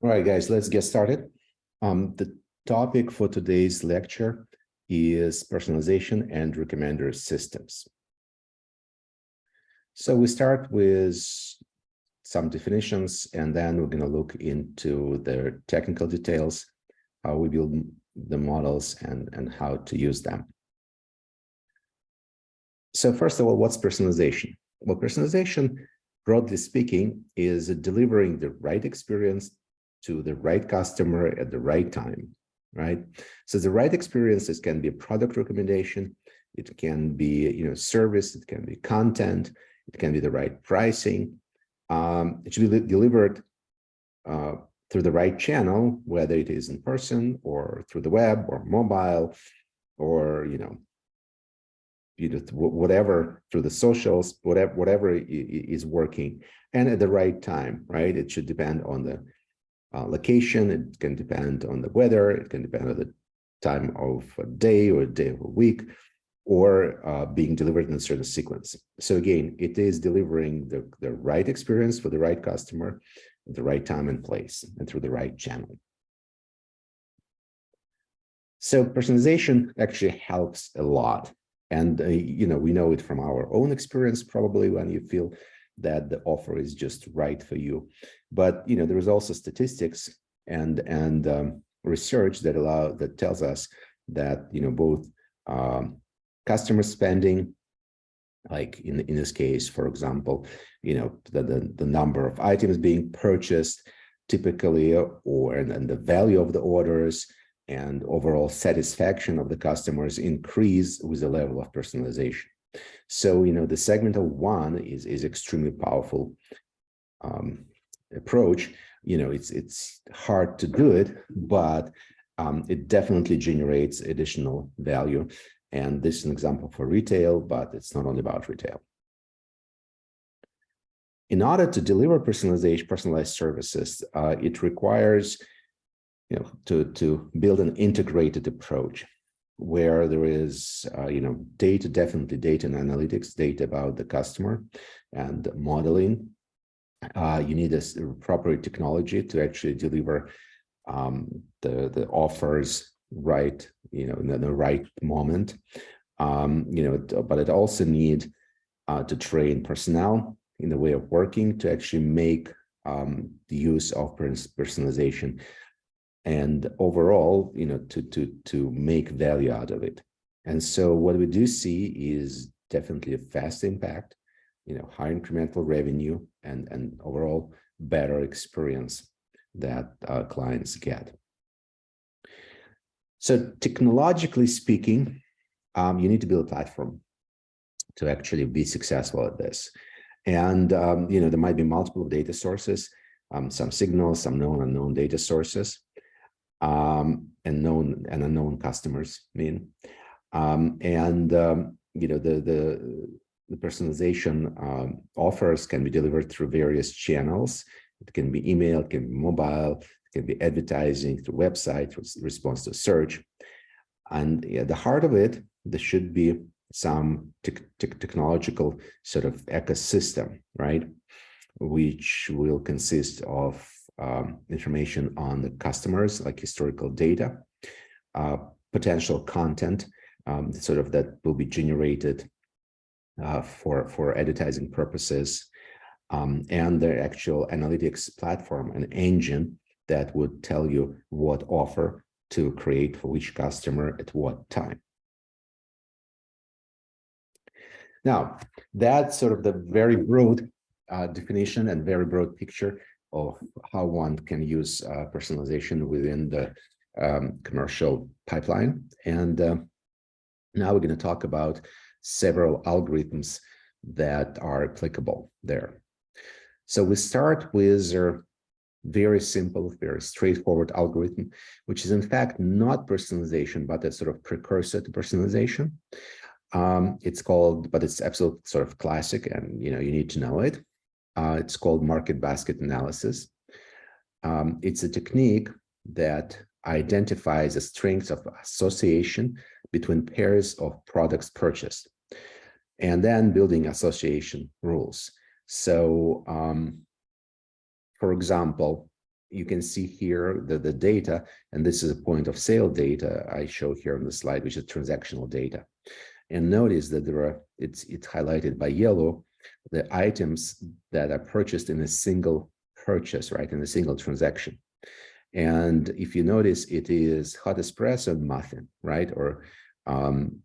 All right, guys, let's get started. The topic for today's lecture is personalization and recommender systems. So we start with some definitions, and then we're going to look into the technical details, how we build the models and how to use them. So first of all, what's personalization? Well, personalization, broadly speaking, is delivering the right experience to the right customer at the right time, right? So the right experiences can be a product recommendation, it can be service, it can be content, it can be the right pricing. It should be delivered through the right channel, whether it is in person or through the web or mobile, or whatever, through the socials, whatever is working, and at the right time, right? It should depend on the location, it can depend on the weather, it can depend on the time of a day or a day of a week, or being delivered in a certain sequence. So again, it is delivering the right experience for the right customer at the right time and place and through the right channel. So personalization actually helps a lot. And, we know it from our own experience, probably, when you feel that the offer is just right for you. But, there is also statistics and research that tells us that, both customer spending, like in this case, for example, the number of items being purchased typically, and the value of the orders, and overall satisfaction of the customers increase with the level of personalization. So, the segmental one is extremely powerful approach. It's hard to do it, but it definitely generates additional value. And this is an example for retail, but it's not only about retail. In order to deliver personalized services, it requires to build an integrated approach where there is, definitely data and analytics, data about the customer and modeling. You need a proper technology to actually deliver the offers right, in the right moment. But it also need to train personnel in the way of working to actually make the use of personalization, and overall, to make value out of it. And so what we do see is definitely a fast impact, high incremental revenue, and overall better experience that clients get. So technologically speaking, you need to build a platform to actually be successful at this. And, there might be multiple data sources, some signals, some known, unknown data sources, and known and unknown customers, the personalization offers can be delivered through various channels. It can be email, it can be mobile, it can be advertising, through website, response to search. And at the heart of it, there should be some technological sort of ecosystem, right? Which will consist of information on the customers, like historical data, potential content, that will be generated for advertising purposes, and the actual analytics platform, an engine that would tell you what offer to create for which customer at what time. Now, that's sort of the very broad definition and very broad picture of how one can use personalization within the commercial pipeline. And now we're going to talk about several algorithms that are applicable there. So we start with a very simple, very straightforward algorithm, which is in fact not personalization, but a sort of precursor to personalization. It's called, but it's absolute sort of classic, and you need to know it. It's called market basket analysis. It's a technique that identifies the strengths of association between pairs of products purchased, and then building association rules. So, for example, you can see here the data, and this is a point of sale data I show here on the slide, which is transactional data. And notice that there are, it's highlighted by yellow, the items that are purchased in a single purchase, right, in a single transaction. And if you notice, it is hot espresso and muffin, right? Or and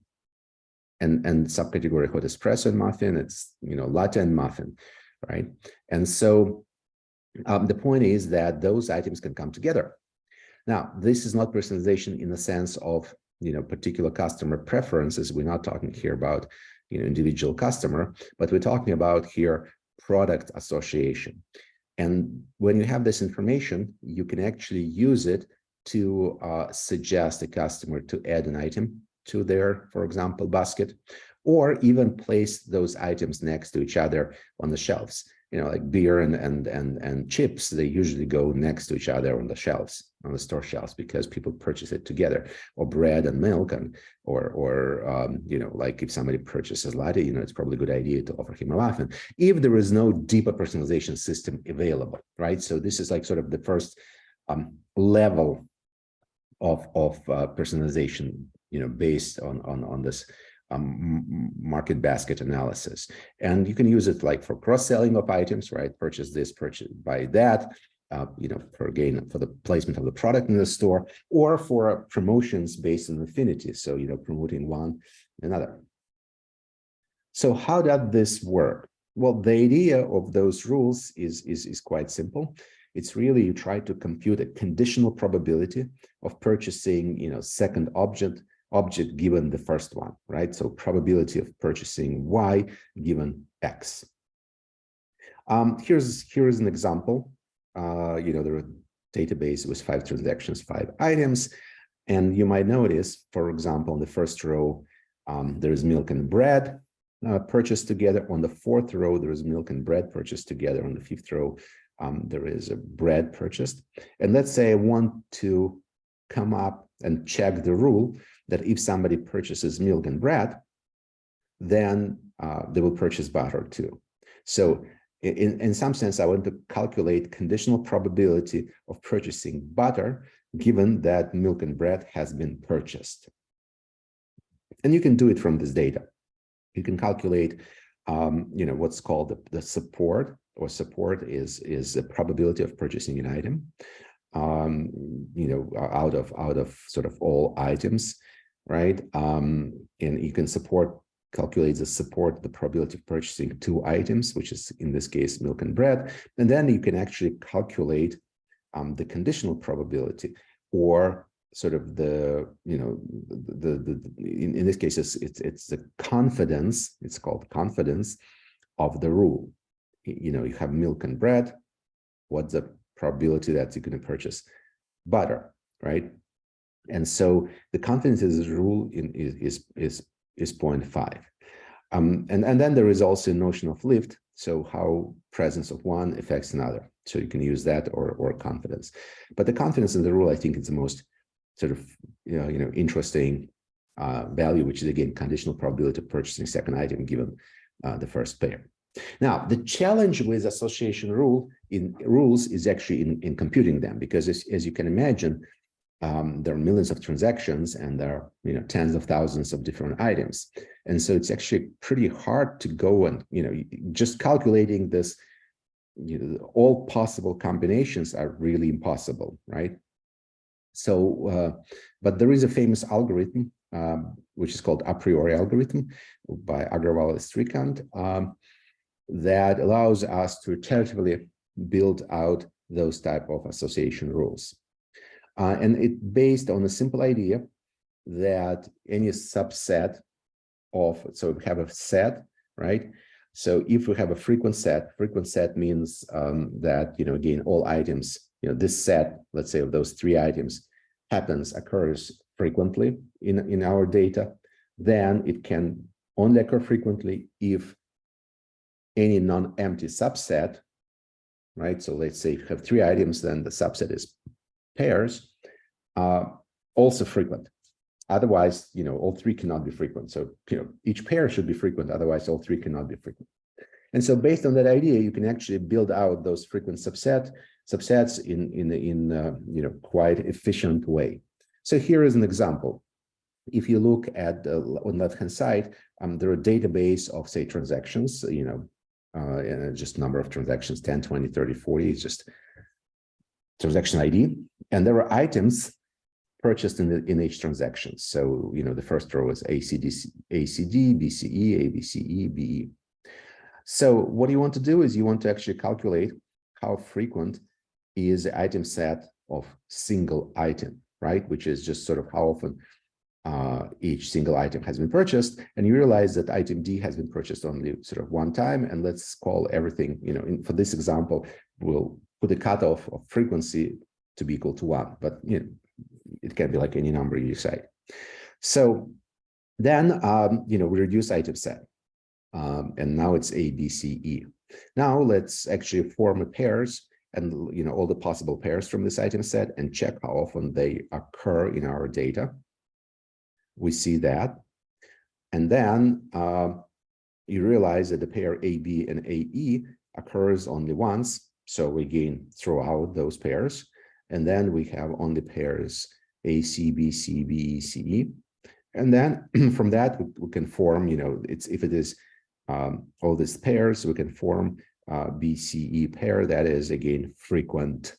subcategory hot espresso and muffin, it's, you know, latte and muffin, right? And so the point is that those items can come together. Now, this is not personalization in the sense of, you know, particular customer preferences. We're not talking here about, you know, individual customer, but we're talking about here product association. And when you have this information, you can actually use it to suggest a customer to add an item to their, for example, basket, or even place those items next to each other on the shelves. You know, like beer and chips, they usually go next to each other on the shelves, on the store shelves, because people purchase it together. Or bread and milk, and you know, like if somebody purchases latte, you know, it's probably a good idea to offer him a muffin if there is no deeper personalization system available, right? So this is like sort of the first level of personalization, you know, based on this market basket analysis. And you can use it like for cross-selling of items, right? Purchase this, purchase buy that, you know, for the placement of the product in the store, or for promotions based on affinity. So, you know, promoting one another. So how does this work? Well, the idea of those rules is quite simple. It's really, you try to compute a conditional probability of purchasing, you know, second object given the first one, right? So probability of purchasing Y given X. Here's an example. You know, there are database with 5 transactions, 5 items, and you might notice, for example, in the first row, there is milk and bread purchased together. On the 4th row, there is milk and bread purchased together. On the 5th row, there is a bread purchased. And let's say I want to come up and check the rule that if somebody purchases milk and bread, then they will purchase butter too. So in some sense, I want to calculate conditional probability of purchasing butter given that milk and bread has been purchased. And you can do it from this data. You can calculate, you know, what's called the support, or support is the probability of purchasing an item, you know, out of sort of all items, right? And you can calculate the probability of purchasing 2 items, which is in this case milk and bread, and then you can actually calculate the conditional probability, or sort of the, you know, in this case it's the confidence. It's called confidence of the rule. You know, you have milk and bread. What's the probability that you're going to purchase butter, right? And so the confidence in this rule is 0.5. And then there is also a notion of lift. So how presence of one affects another. So you can use that or confidence. But the confidence in the rule, I think, is the most sort of, you know, interesting value, which is again conditional probability of purchasing second item given the first pair. Now, the challenge with association rules is actually in computing them, because as you can imagine, there are millions of transactions and there are, you know, tens of thousands of different items. And so it's actually pretty hard to go and, you know, just calculating this, you know, all possible combinations are really impossible, right? So, but there is a famous algorithm, which is called a priori algorithm by Agrawal and Srikant, that allows us to iteratively build out those type of association rules. And it's based on a simple idea that any subset of, so we have a set, right? So if we have a frequent set means that, you know, again, all items, you know, this set, let's say of those 3 items occurs frequently in our data, then it can only occur frequently if any non-empty subset, right? So let's say if you have 3 items, then the subset is pairs, also frequent. Otherwise, you know, all 3 cannot be frequent. So, you know, each pair should be frequent. Otherwise, all 3 cannot be frequent. And so based on that idea, you can actually build out those frequent subset subsets in quite efficient way. So here is an example. If you look at on the left-hand side, there are a database of, say, transactions, and just number of transactions, 10, 20, 30, 40, it's just transaction ID. And there are items purchased in each transaction. So, the first row is ACD, BCE, ABCE, BE. So what you want to do is you want to actually calculate how frequent is the item set of single item, right? Which is just sort of how often each single item has been purchased. And you realize that item D has been purchased only sort of one time. And let's call everything, for this example, we'll put a cutoff of frequency to be equal to 1, but it can be like any number you decide. So then, we reduce item set. And now it's A, B, C, E. Now let's actually form a pairs and all the possible pairs from this item set and check how often they occur in our data. We see that. And then you realize that the pair AB and AE occurs only once. So we again throw out those pairs. And then we have only pairs AC, BC, BE, CE. And then from that, we can form, if it is all these pairs, we can form BCE pair that is again frequent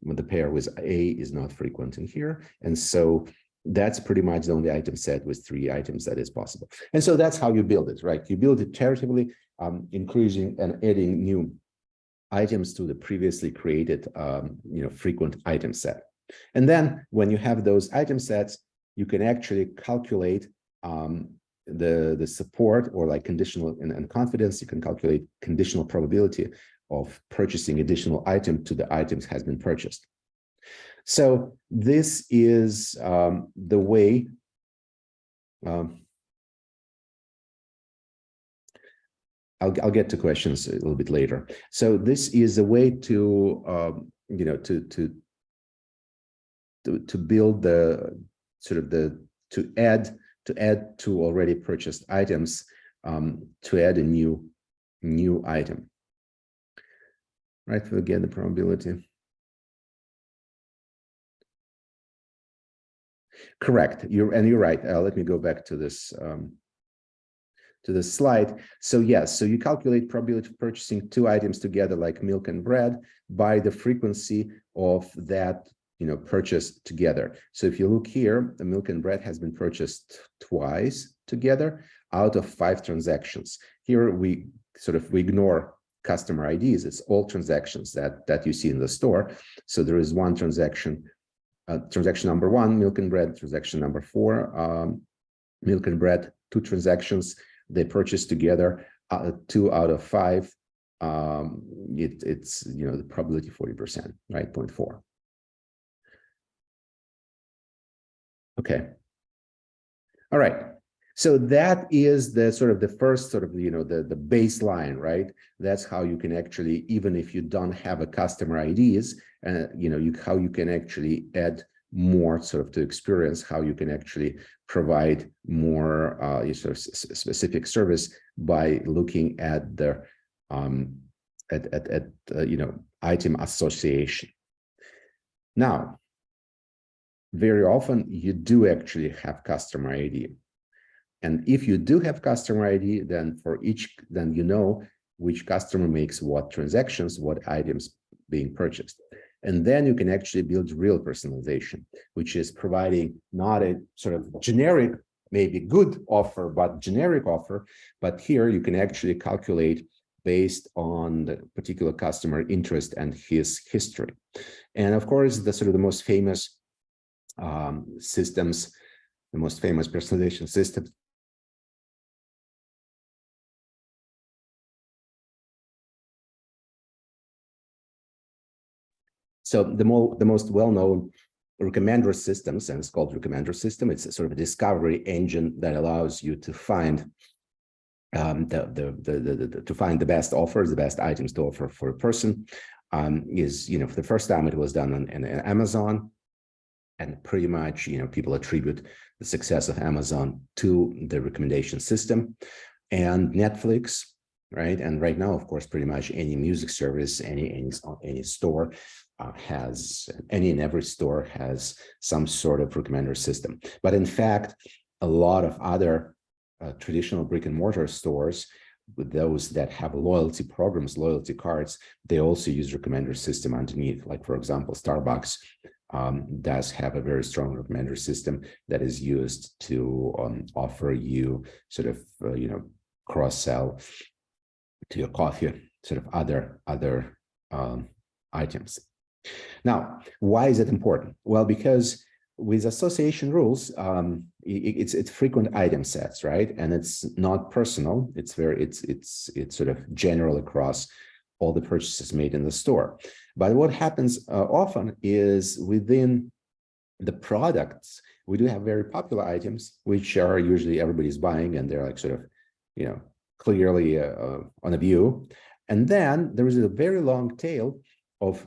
when the pair with A is not frequent in here. And so that's pretty much the only item set with 3 items that is possible. And so that's how you build it, right? You build it iteratively, increasing and adding new items to the previously created, frequent item set. And then when you have those item sets, you can actually calculate the support or like conditional and confidence. You can calculate conditional probability of purchasing additional item to the items has been purchased. So this is the way I'll get to questions a little bit later. So this is a way to to build the sort of to add to already purchased items, to add a new item, right? We'll get the probability. Correct. You're right. Let me go back to this slide. So yes, so you calculate probability of purchasing 2 items together like milk and bread by the frequency of that purchased together. So if you look here, the milk and bread has been purchased twice together out of 5 transactions. Here we ignore customer IDs. It's all transactions that you see in the store. So there is one transaction, transaction number 1, milk and bread, transaction number 4, milk and bread, 2 transactions. They purchased together 2 out of 5. It's the probability 40%, right? 0.4. Okay. All right. So that is the sort of the first sort of, the baseline, right? That's how you can actually, even if you don't have a customer IDs, how you can actually add more sort of to experience, how you can actually provide more sort of specific service by looking at the item association. Now, very often you do actually have customer ID. And if you do have customer ID, then then you know which customer makes what transactions, what items being purchased. And then you can actually build real personalization, which is providing not a sort of generic, maybe good offer, but generic offer. But here you can actually calculate based on the particular customer interest and his history. And of course, the sort of the most famous systems, the most famous personalization systems. So the most well-known recommender systems, and it's called recommender system. It's a sort of a discovery engine that allows you to find to find the best offers, the best items to offer for a person. For the first time it was done on Amazon. And pretty much, people attribute the success of Amazon to the recommendation system and Netflix, right? And right now, of course, pretty much any music service, any store any and every store has some sort of recommender system. But in fact, a lot of other traditional brick and mortar stores, with those that have loyalty programs, loyalty cards, they also use recommender system underneath. Like, for example, Starbucks does have a very strong recommender system that is used to offer you sort of, cross-sell to your coffee, sort of other items. Now, why is it important? Well, because with association rules, it's frequent item sets, right? And it's not personal. It's sort of general across all the purchases made in the store. But what happens often is within the products, we do have very popular items, which are usually everybody's buying, and they're like sort of, clearly on a view. And then there is a very long tail of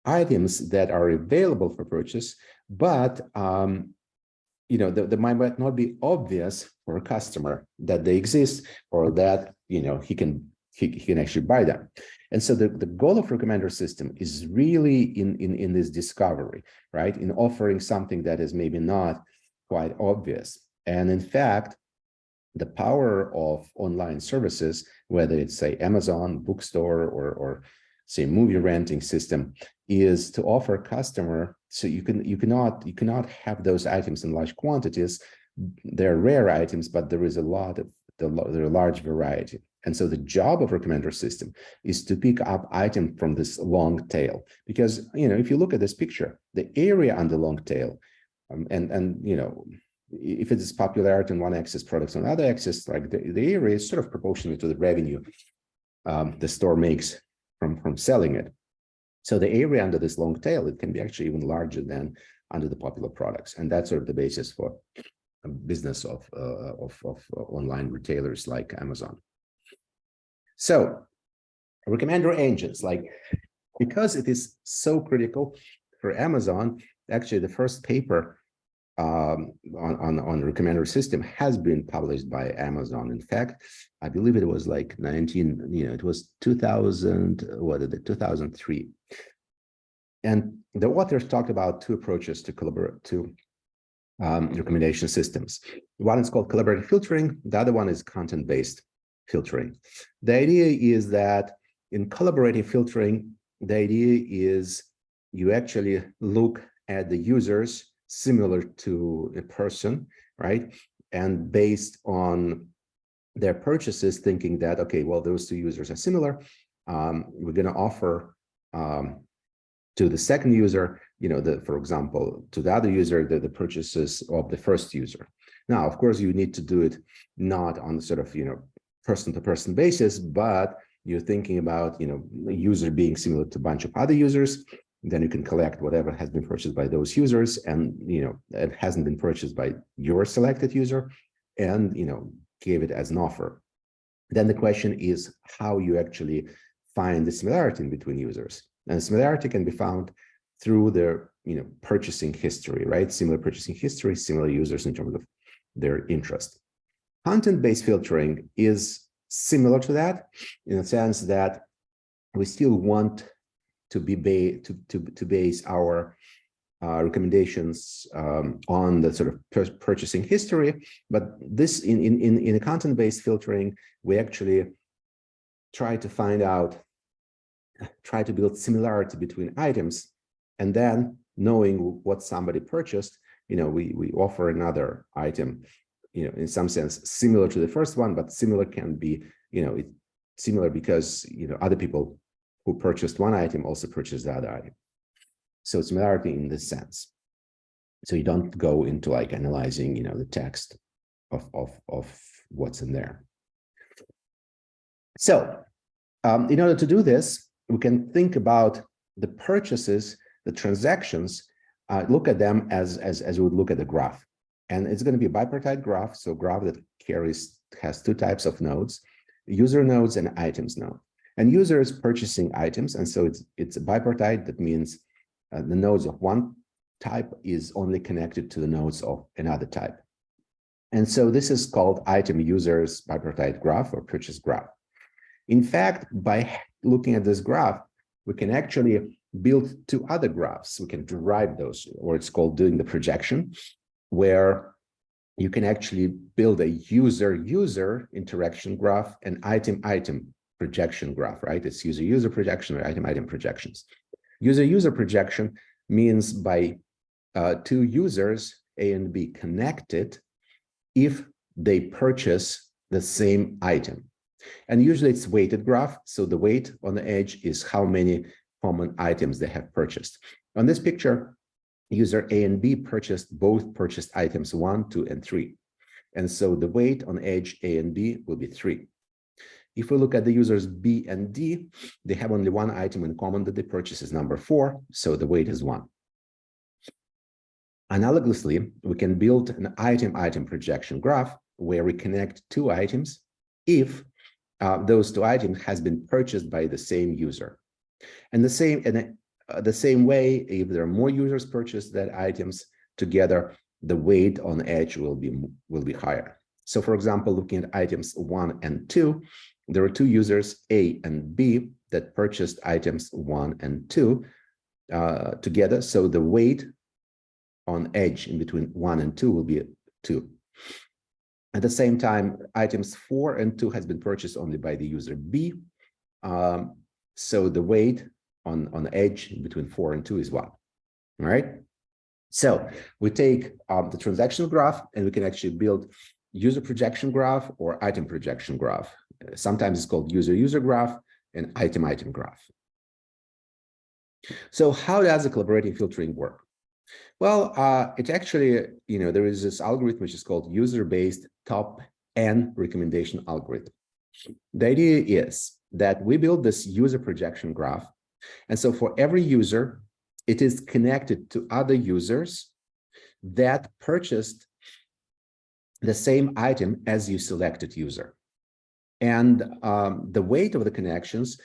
items that are available for purchase, but they might not be obvious for a customer that they exist, or that he can actually buy them. And so the goal of recommender system is really in this discovery, right? In offering something that is maybe not quite obvious. And in fact, the power of online services, whether it's say Amazon, bookstore, or say movie renting system, is to offer customer, so you cannot have those items in large quantities. They're rare items, but there is a large variety. And so the job of recommender system is to pick up item from this long tail, because if you look at this picture, the area on the long tail, if it is popularity on one axis, products on the other axis, like the area is sort of proportional to the revenue the store makes from selling it. So the area under this long tail, it can be actually even larger than under the popular products. And that's sort of the basis for a business of online retailers like Amazon. So recommender engines, because it is so critical for Amazon, actually the first paper on recommender system has been published by Amazon. In fact, I believe it was like 2003. And the authors talked about two approaches to recommendation systems. One is called collaborative filtering. The other one is content-based filtering. The idea is that in collaborative filtering, the idea is you actually look at the users similar to a person, right? And based on their purchases, thinking that, okay, well, those two users are similar, we're going to offer to the second user, for example, to the other user, the purchases of the first user. Now, of course, you need to do it not on sort of, person-to-person basis, but you're thinking about, a user being similar to a bunch of other users. Then you can collect whatever has been purchased by those users, and it hasn't been purchased by your selected user, and gave it as an offer. Then the question is how you actually find the similarity in between users. And the similarity can be found through their purchasing history, right? Similar purchasing history, similar users in terms of their interest. Content-based filtering is similar to that, in the sense that we still want to base our recommendations on the sort of purchasing history, but this in a content-based filtering, we actually try to build similarity between items, and then knowing what somebody purchased, we offer another item, in some sense similar to the first one, but similar can be, similar because other people who purchased one item also purchased the other item. So similarity in this sense. So you don't go into analyzing, the text of what's in there. So in order to do this, we can think about the purchases, the transactions, look at them as we would look at the graph. And it's going to be a bipartite graph, so graph that has two types of nodes, user nodes and items node. And user is purchasing items, and so it's a bipartite. That means the nodes of one type is only connected to the nodes of another type. And so this is called item users bipartite graph or purchase graph. In fact, by looking at this graph, we can actually build two other graphs. We can derive those, or it's called doing the projection, where you can actually build a user-user interaction graph and item-item projection graph, right? It's user-user projection or item-item projections. User-user projection means by two users, A and B, connected if they purchase the same item. And usually it's weighted graph. So the weight on the edge is how many common items they have purchased. On this picture, user A and B both purchased items 1, 2, and 3. And so the weight on edge A and B will be 3. If we look at the users B and D, they have only one item in common that they purchase is number 4. So the weight is 1. Analogously, we can build an item-item projection graph where we connect two items if those two items has been purchased by the same user. And the same way, if there are more users purchase that items together, the weight on edge will be higher. So for example, looking at items 1 and 2, there are two users, A and B, that purchased items 1 and 2 together. So the weight on edge in between 1 and 2 will be 2. At the same time, items 4 and 2 has been purchased only by the user B. So the weight on edge between 4 and 2 is 1. All right. So we take the transactional graph and we can actually build user projection graph or item projection graph. Sometimes it's called user-user graph and item-item graph. So how does the collaborating filtering work? Well, it actually, there is this algorithm which is called user-based top N recommendation algorithm. The idea is that we build this user projection graph. And so for every user, it is connected to other users that purchased the same item as you selected user. And the weight of the connections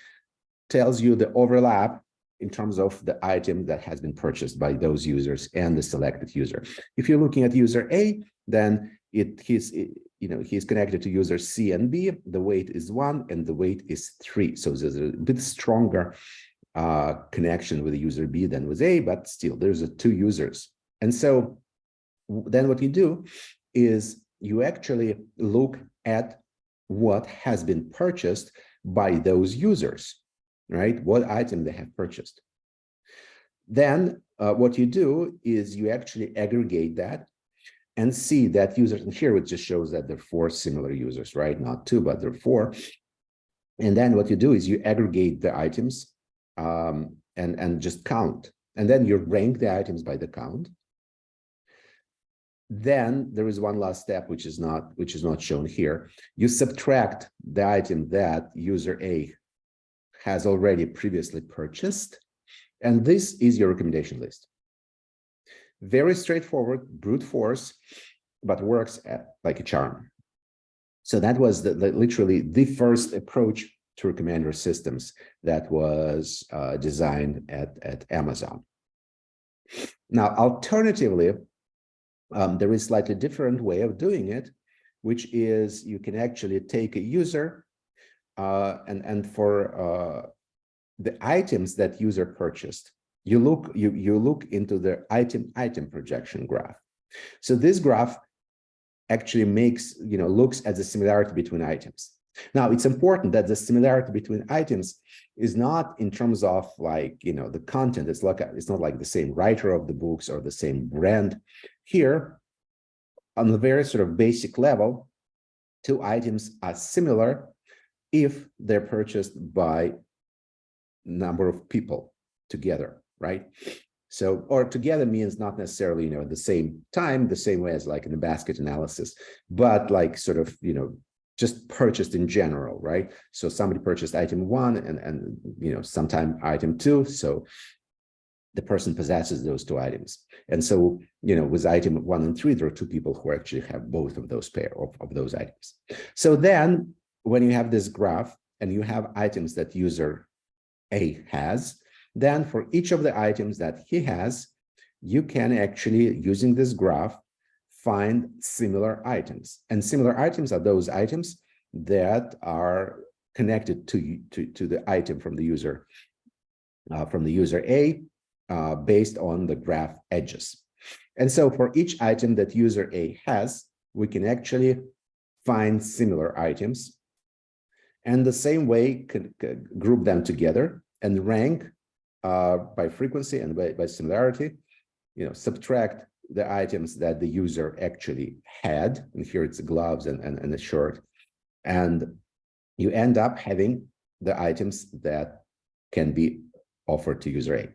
tells you the overlap in terms of the item that has been purchased by those users and the selected user. If you're looking at user A, then he's connected to user C and B. The weight is 1 and the weight is 3. So there's a bit stronger connection with the user B than with A, but still there's two users. And so then what you do is you actually look at what has been purchased by those users, right? What item they have purchased. Then what you do is you actually aggregate that and see that users, and here it just shows that there are 4 similar users, right? Not 2, but there are 4. And then what you do is you aggregate the items and just count. And then you rank the items by the count. Then there is one last step, which is not shown here. You subtract the item that user A has already previously purchased, and this is your recommendation list. Very straightforward, brute force, but works like a charm. So that was literally the first approach to recommender systems that was designed at Amazon. Now, alternatively, there is a slightly different way of doing it, which is you can actually take a user and for the items that user purchased, you look into the item projection graph. So this graph actually looks at the similarity between items. Now, it's important that the similarity between items is not in terms of the content. It's not like the same writer of the books or the same brand. Here, on the very sort of basic level, two items are similar if they're purchased by number of people together, right? So, or together means not necessarily, the same time, the same way as like in the basket analysis, but just purchased in general, right? So somebody purchased item 1 and sometime item 2. So the person possesses those two items. And so, with item 1 and 3, there are two people who actually have both of those pair of those items. So then when you have this graph and you have items that user A has, then for each of the items that he has, you can actually, using this graph, find similar items. And similar items are those items that are connected to the item from the user from the user A based on the graph edges. And so for each item that user A has, we can actually find similar items, and the same way group them together and rank by frequency and by similarity, subtract the items that the user actually had, and here it's gloves and a shirt, and you end up having the items that can be offered to user A.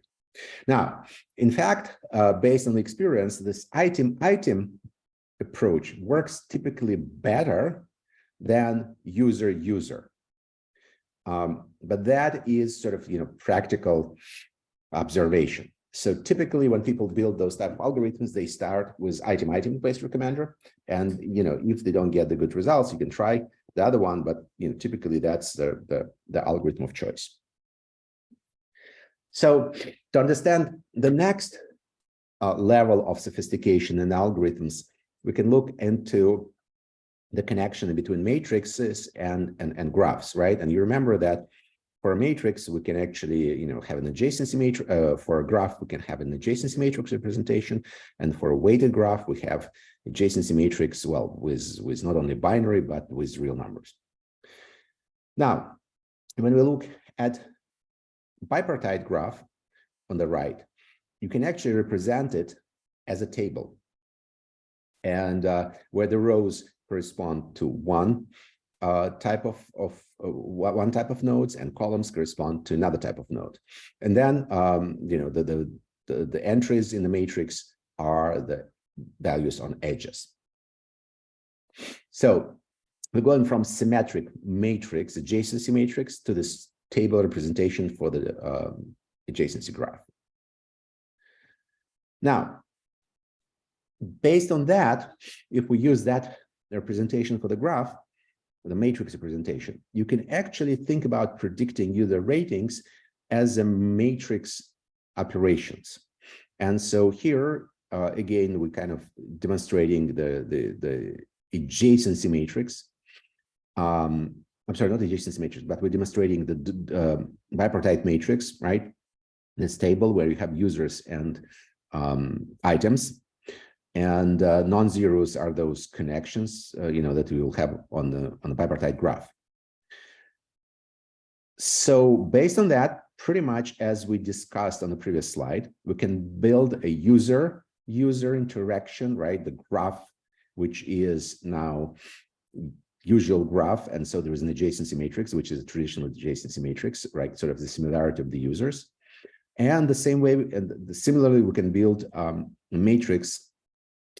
Now, in fact, based on the experience, this item approach works typically better than user. But that is sort of practical observation. So typically when people build those type of algorithms, they start with item based recommender, and if they don't get the good results, you can try the other one, but typically that's the algorithm of choice. So to understand the next level of sophistication in algorithms, we can look into the connection between matrices and graphs, right? And you remember that for a matrix, we can actually have an adjacency matrix. For a graph, we can have an adjacency matrix representation, and for a weighted graph, we have adjacency matrix, well, with not only binary but with real numbers. Now, when we look at bipartite graph on the right, you can actually represent it as a table, and where the rows correspond to one type of nodes, and columns correspond to another type of node. And then the entries in the matrix are the values on edges. So we're going from symmetric matrix, adjacency matrix, to this table representation for the adjacency graph. Now, based on that, if we use that representation for the graph, the matrix representation, you can actually think about predicting user ratings as a matrix operations. And so here, again, we're kind of demonstrating the adjacency matrix. I'm sorry, not adjacency matrix, but we're demonstrating the bipartite matrix, right? This table where you have users and items. And non-zeros are those connections, that we will have on the bipartite graph. So based on that, pretty much as we discussed on the previous slide, we can build a user interaction, right? The graph, which is now usual graph, and so there is an adjacency matrix, which is a traditional adjacency matrix, right? Sort of the similarity of the users. And the same way, and similarly, we can build a matrix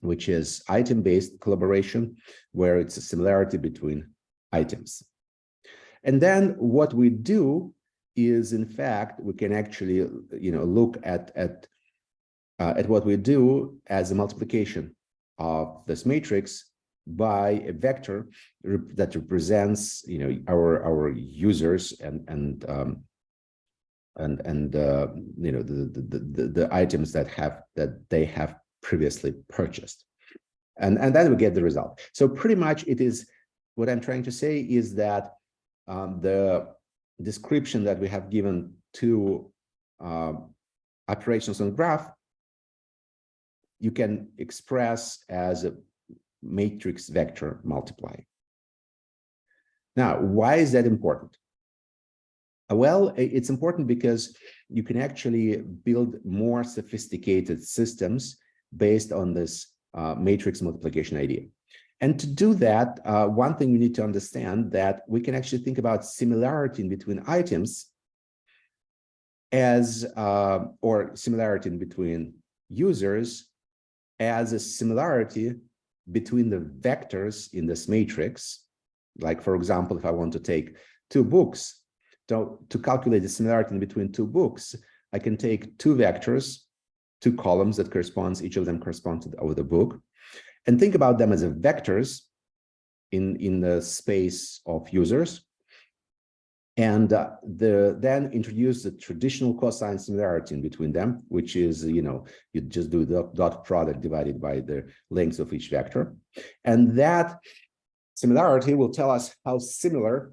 which is item-based collaboration, where it's a similarity between items. And then what we do is, in fact, we can actually, look at what we do as a multiplication of this matrix by a vector that represents, our users and the items that they have previously purchased, and then we get the result. So pretty much it is, what I'm trying to say is that the description that we have given to operations on graph, you can express as a matrix vector multiply. Now, why is that important? Well, it's important because you can actually build more sophisticated systems based on this matrix multiplication idea. And to do that, one thing we need to understand that we can actually think about similarity in between items as, or similarity in between users as a similarity between the vectors in this matrix. Like, for example, if I want to take two books, to calculate the similarity in between two books, I can take two vectors, two columns that corresponds, each of them corresponds to the book, and think about them as vectors in the space of users, and then introduce the traditional cosine similarity in between them, which is, you just do the dot product divided by the length of each vector, and that similarity will tell us how similar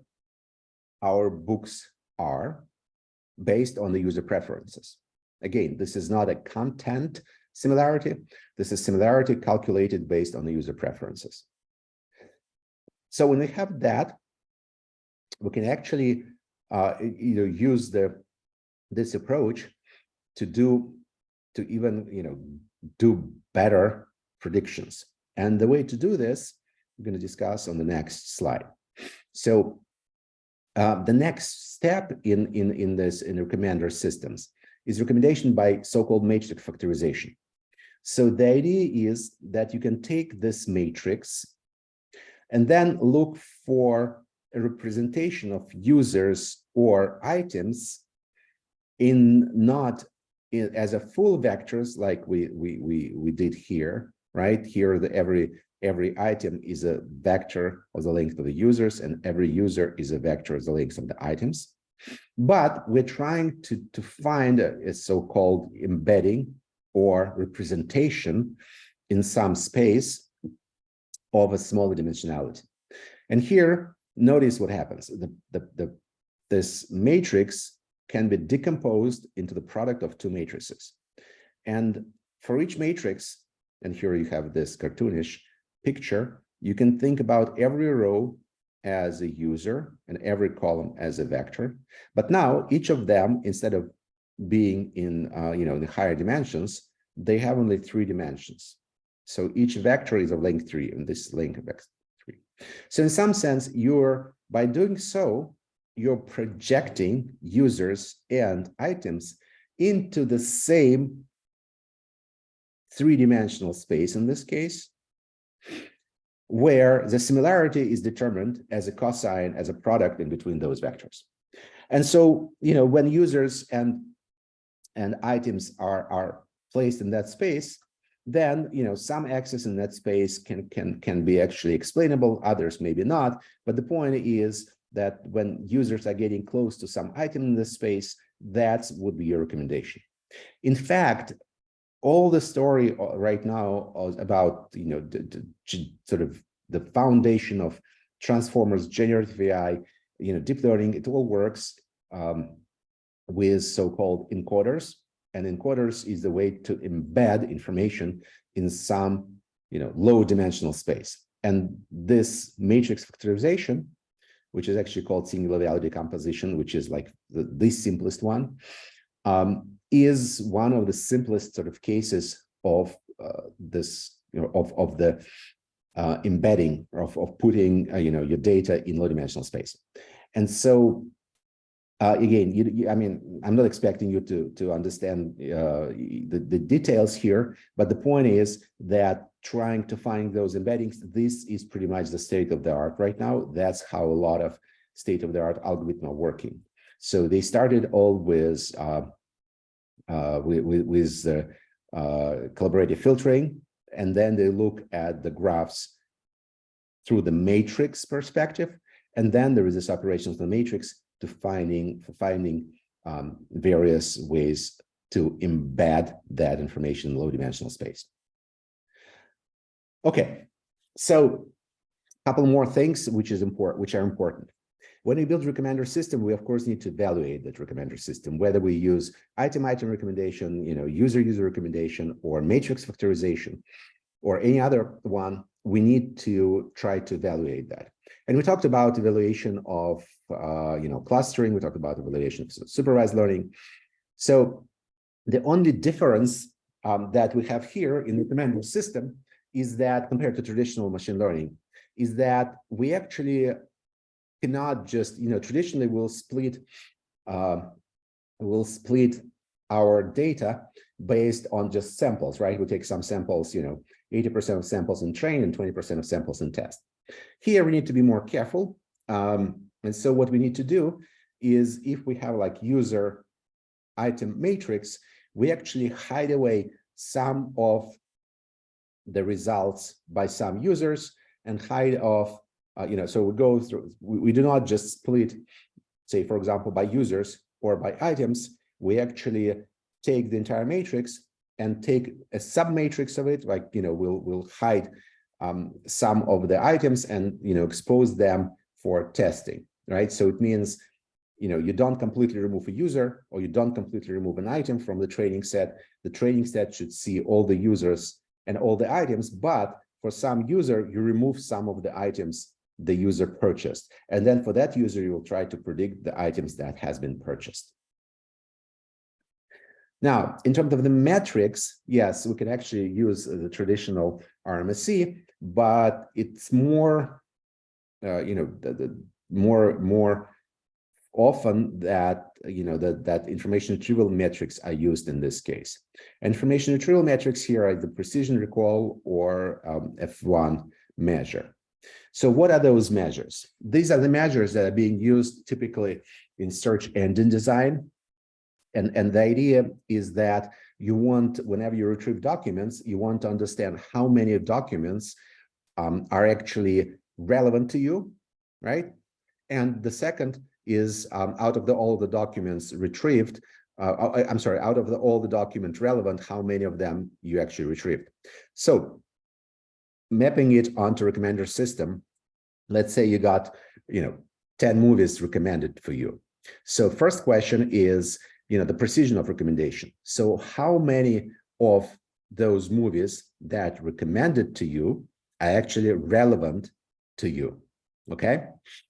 our books are. based on the user preferences. Again, this is not a content similarity. This is similarity calculated based on the user preferences. So when we have that, we can actually use this approach to even do better predictions. And the way to do this, we're going to discuss on the next slide. So the next step in recommender systems is recommendation by so-called matrix factorization. So the idea is that you can take this matrix and then look for a representation of users or items as a full vectors like we did here, right? Here every item is a vector of the length of the users, and every user is a vector of the length of the items. But we're trying to find a so-called embedding or representation in some space of a smaller dimensionality. And here, notice what happens. This matrix can be decomposed into the product of two matrices. And for each matrix, and here you have this cartoonish picture, you can think about every row as a user and every column as a vector. But now each of them, instead of being in the higher dimensions, they have only 3 dimensions. So each vector is of length 3, and this length of x 3. So in some sense, by doing so, you're projecting users and items into the same 3-dimensional space in this case, where the similarity is determined as a cosine, as a product in between those vectors. And so, when users and items are placed in that space, then some axes in that space can be actually explainable, others maybe not. But the point is that when users are getting close to some item in this space, that would be your recommendation. In fact, all the story right now about sort of the foundation of transformers, generative AI, deep learning, it all works with so-called encoders. And encoders is the way to embed information in some low dimensional space. And this matrix factorization, which is actually called singular value decomposition, which is like the simplest one, is one of the simplest sort of cases of this, of the embedding of putting your data in low dimensional space. And so again, I mean, I'm not expecting you to understand the details here, but the point is that trying to find those embeddings, this is pretty much the state of the art right now. That's how a lot of state of the art algorithms are working. So they started all with collaborative filtering, and then they look at the graphs through the matrix perspective, and then there is this operations of the matrix to finding various ways to embed that information in low dimensional space. Okay, so a couple more things which are important. When we build a recommender system, we of course need to evaluate that recommender system, whether we use item-item recommendation, user-user recommendation, or matrix factorization, or any other one. We need to try to evaluate that. And we talked about evaluation of clustering. We talked about evaluation of supervised learning. So the only difference that we have here in the recommender system is that, compared to traditional machine learning, is that we actually cannot just, traditionally we'll split our data based on just samples, right? We take some samples, 80% of samples in train and 20% of samples in test. Here we need to be more careful. And so what we need to do is, if we have like user item matrix, we actually hide away some of the results by some users and hide off, so we go through, we do not just split, say, for example, by users or by items. We actually take the entire matrix and take a sub-matrix of it, like, we'll hide some of the items and, expose them for testing, right? So it means you don't completely remove a user or you don't completely remove an item from the training set. The training set should see all the users and all the items, but for some user, you remove some of the items the user purchased. And then for that user, you will try to predict the items that has been purchased. Now, in terms of the metrics, yes, we can actually use the traditional RMSE, but it's more, more often that that information retrieval metrics are used in this case. Information retrieval metrics here are the precision recall or F1 measure. So what are those measures? These are the measures that are being used typically in search engine design. And the idea is that you want, whenever you retrieve documents, you want to understand how many documents are actually relevant to you, right? And the second is out of all the documents retrieved, out of all the documents relevant, how many of them you actually retrieved. So mapping it onto recommender system, let's say you got 10 movies recommended for you. So first question is the precision of recommendation. So how many of those movies that recommended to you are actually relevant to you? Okay,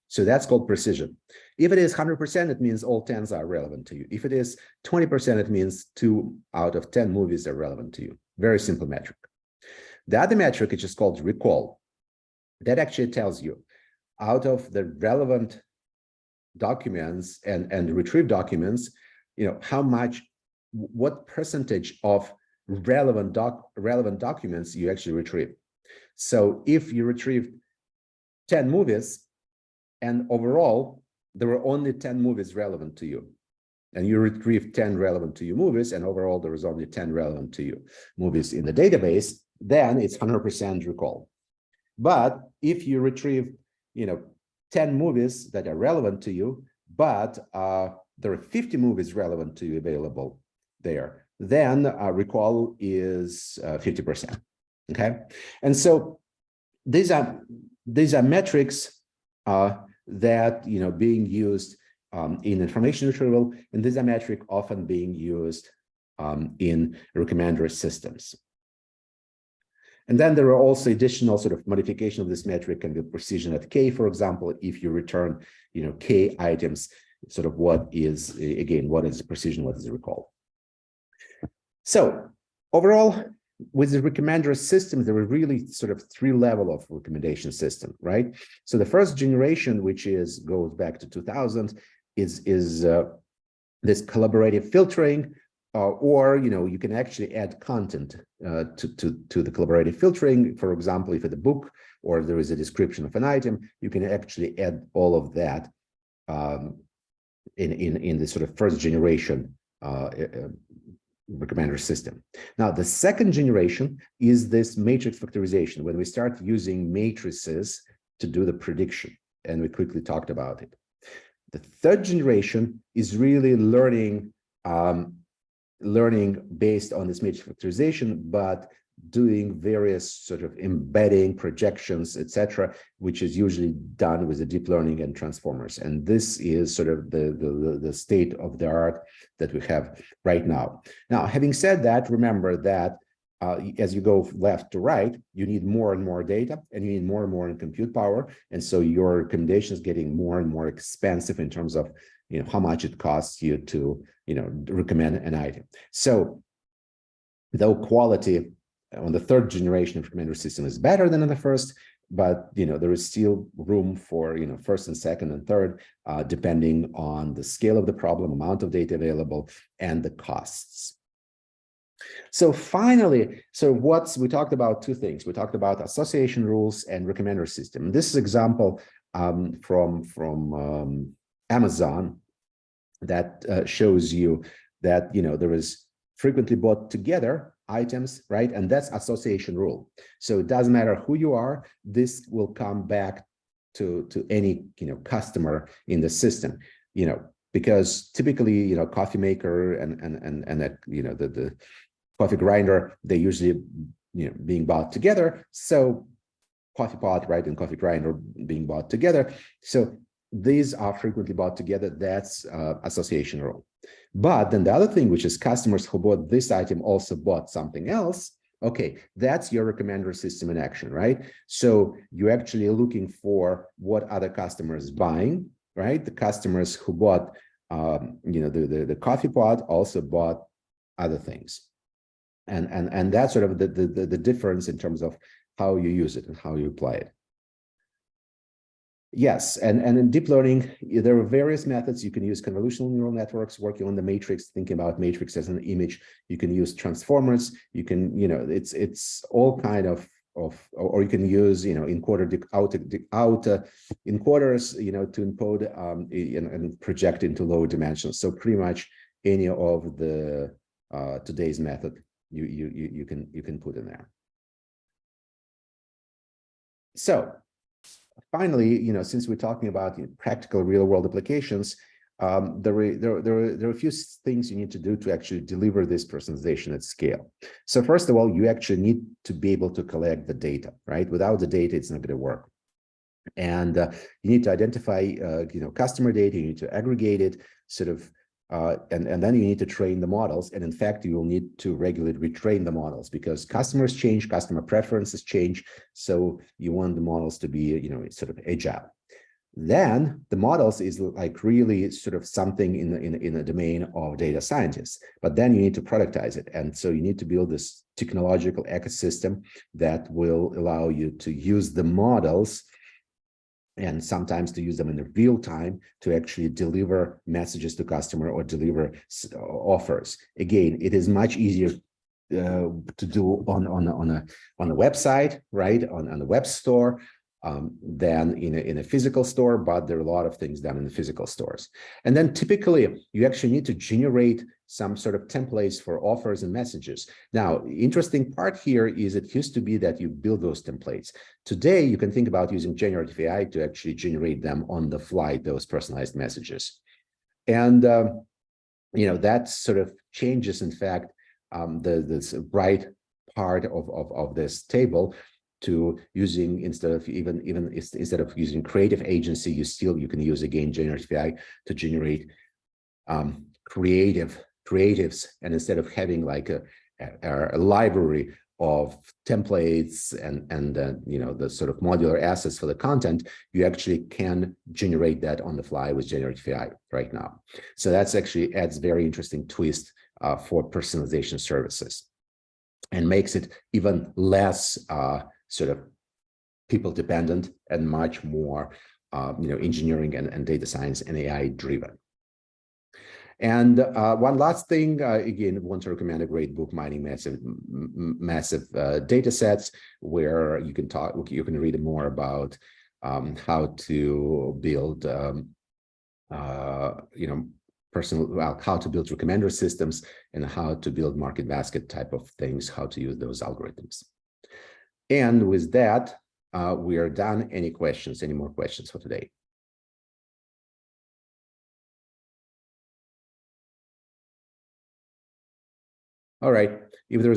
so that's called precision. If it is 100%, it means all 10s are relevant to you. If it is 20%, it means 2 out of 10 movies are relevant to you. Very simple metric. The other metric, which is called recall, that actually tells you out of the relevant documents and retrieved documents, what percentage of relevant documents you actually retrieve. So if you retrieved 10 movies and overall there were only 10 movies relevant to you, and you retrieved 10 relevant to you movies and overall there was only 10 relevant to you movies in the database, then it's 100% recall. But if you retrieve 10 movies that are relevant to you, but there are 50 movies relevant to you available there, then recall is 50%. Okay, and so these are metrics that being used in information retrieval, and these are metrics often being used in recommender systems. And then there are also additional sort of modification of this metric and the precision at K, for example, if you return K items, sort of what is the precision, what is the recall. So overall, with the recommender system, there are really sort of 3 levels of recommendation system, right? So the first generation, which goes back to 2000, is this collaborative filtering, or you can actually add content to the collaborative filtering. For example, if it's a book or there is a description of an item, you can actually add all of that in the sort of first generation recommender system. Now, the second generation is this matrix factorization, when we start using matrices to do the prediction, and we quickly talked about it. The third generation is really learning based on this matrix factorization, but doing various sort of embedding, projections, etc., which is usually done with the deep learning and transformers. And this is sort of the state of the art that we have right now. Now, having said that, remember that as you go left to right, you need more and more data, and you need more and more in compute power. And so your recommendation is getting more and more expensive in terms of how much it costs you to recommend an item. So though quality on the third generation of recommender system is better than in the first, but there is still room for first and second and third, depending on the scale of the problem, amount of data available, and the costs. So finally, we talked about 2 things. We talked about association rules and recommender system. This is example from Amazon that shows you that there is frequently bought together items, right? And that's association rule. So it doesn't matter who you are, this will come back to any customer in the system, because typically coffee maker and the coffee grinder, they usually being bought together. So coffee pot, right, and coffee grinder being bought together. So these are frequently bought together. That's association rule. But then the other thing, which is customers who bought this item also bought something else. Okay, that's your recommender system in action, right? So you're actually looking for what other customers buying, right? The customers who bought, the coffee pot also bought other things, and that's sort of the difference in terms of how you use it and how you apply it. Yes, and in deep learning, there are various methods. You can use convolutional neural networks working on the matrix, thinking about matrix as an image. You can use transformers. You can, it's all kind of, or you can use, encoder out encoders, to encode and project into lower dimensions. So pretty much any of the today's method you can put in there. So finally, since we're talking about practical real-world applications, there are a few things you need to do to actually deliver this personalization at scale. So first of all, you actually need to be able to collect the data, right? Without the data, it's not going to work. And you need to identify, customer data. You need to aggregate it, sort of, and then you need to train the models. And in fact, you will need to regularly retrain the models because customers change, customer preferences change. So you want the models to be, sort of agile. Then the models is like really sort of something in the domain of data scientists, but then you need to productize it. And so you need to build this technological ecosystem that will allow you to use the models and sometimes to use them in real time to actually deliver messages to customer or deliver offers. Again, it is much easier to do on a website, right? On a web store than in a physical store, but there are a lot of things done in the physical stores. And then typically you actually need to generate some sort of templates for offers and messages. Now, interesting part here is it used to be that you build those templates. Today, you can think about using generative AI to actually generate them on the fly, those personalized messages. And, that sort of changes, in fact, this right part of this table to using instead of using creative agency, you can use again generative AI to generate creatives, and instead of having like a library of templates and the sort of modular assets for the content, you actually can generate that on the fly with generative AI right now. So that's actually adds very interesting twist for personalization services and makes it even less sort of people dependent and much more engineering and data science and AI driven. And one last thing, again, want to recommend a great book, Mining Massive Data Sets, where you can read more about how to build how to build recommender systems and how to build market basket type of things, how to use those algorithms. And with that, we are done. Any more questions for today? All right. If there's